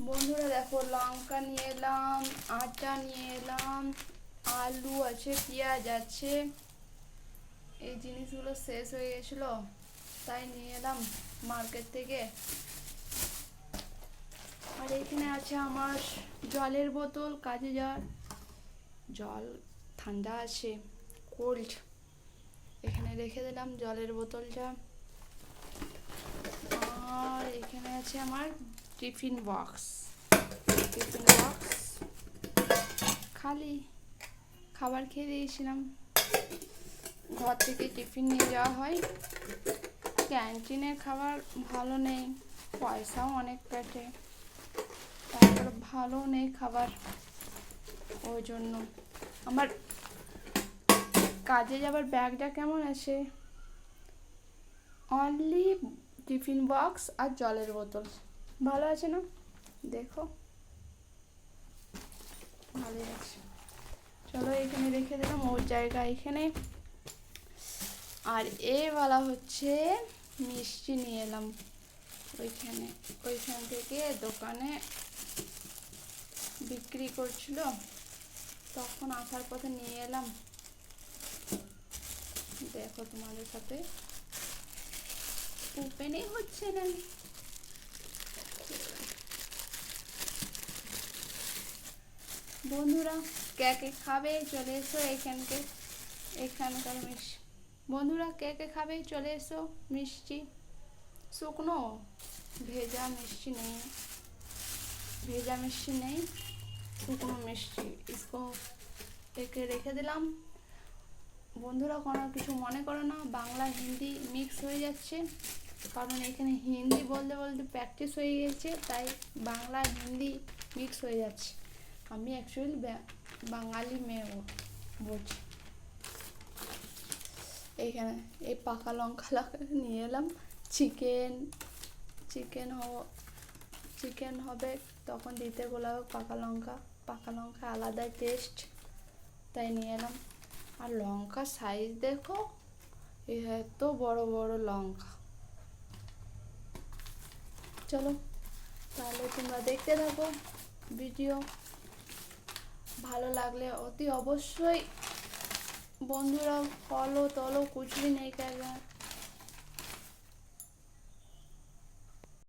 বন্ধুরা দেখো, লঙ্কা নিয়ে এলাম, আটা নিয়ে এলাম, আলু আছে, পেঁয়াজ আছে। এই জিনিসগুলো শেষ হয়ে গেছিলো, তাই নিয়ে এলাম মার্কেট থেকে। আর এখানে আছে আমার জলের বোতল, কাজে যাওয়ার জল ঠান্ডা আছে, কোল্ড। এখানে রেখে দিলাম জলের বোতলটা। আর এখানে আছে আমার টিফিন বক্স। খালি খাবার খেয়ে দিয়েছিলাম, ঘর থেকে টিফিন নিয়ে যাওয়া হয়। ক্যান্টিনের খাবার ভালো নেই, পয়সাও অনেক কাটে, তারপর ভালো নেই খাবার। ওই জন্য আমার কাজে যাবার ব্যাগটা কেমন আছে, অনলি টিফিন বক্স আর জলের বোতল। ভালো আছে না? দেখো, ভালোই আছে। চলো এখানে রেখে দিলাম, ওর জায়গা এখানে। আর এওয়ালা হচ্ছে মিষ্টি নিয়ে এলাম ওইখান থেকে, দোকানে বিক্রি করছিল, তখন আসার পথে নিয়ে এলাম। দেখো তোমাদের সাথে ওপেনই হচ্ছে না। বন্ধুরা কে কে খাবে চলে এসো এখানকার মিষ্টি। বন্ধুরা কে কে খাবে চলে এসো। মিষ্টি শুকনো, ভেজা মিষ্টি নেই, শুকনো মিষ্টি। একে রেখে দিলাম। বন্ধুরা কোনো কিছু মনে করো না, বাংলা হিন্দি মিক্স হয়ে যাচ্ছে, কারণ এখানে হিন্দি বলতে বলতে প্র্যাকটিস হয়ে গেছে, তাই বাংলা হিন্দি মিক্স হয়ে যাচ্ছে। আমি অ্যাকচুয়ালি বাঙালি মেয়ে বলছি। এইখানে এই পাকা লঙ্কা নিয়ে এলাম। চিকেন হবে, তখন দিতে বলা পাকা লঙ্কা আলাদাই টেস্ট, তাই নিয়ে এলাম। আর লঙ্কার সাইজ দেখো, এত বড় বড় লঙ্কা। চলো তাহলে তোমরা দেখতে থাকো ভিডিও। ভালো লাগলে অতি অবশ্যই বন্ধুরা ফলো কুছ भी नहीं कर रहा।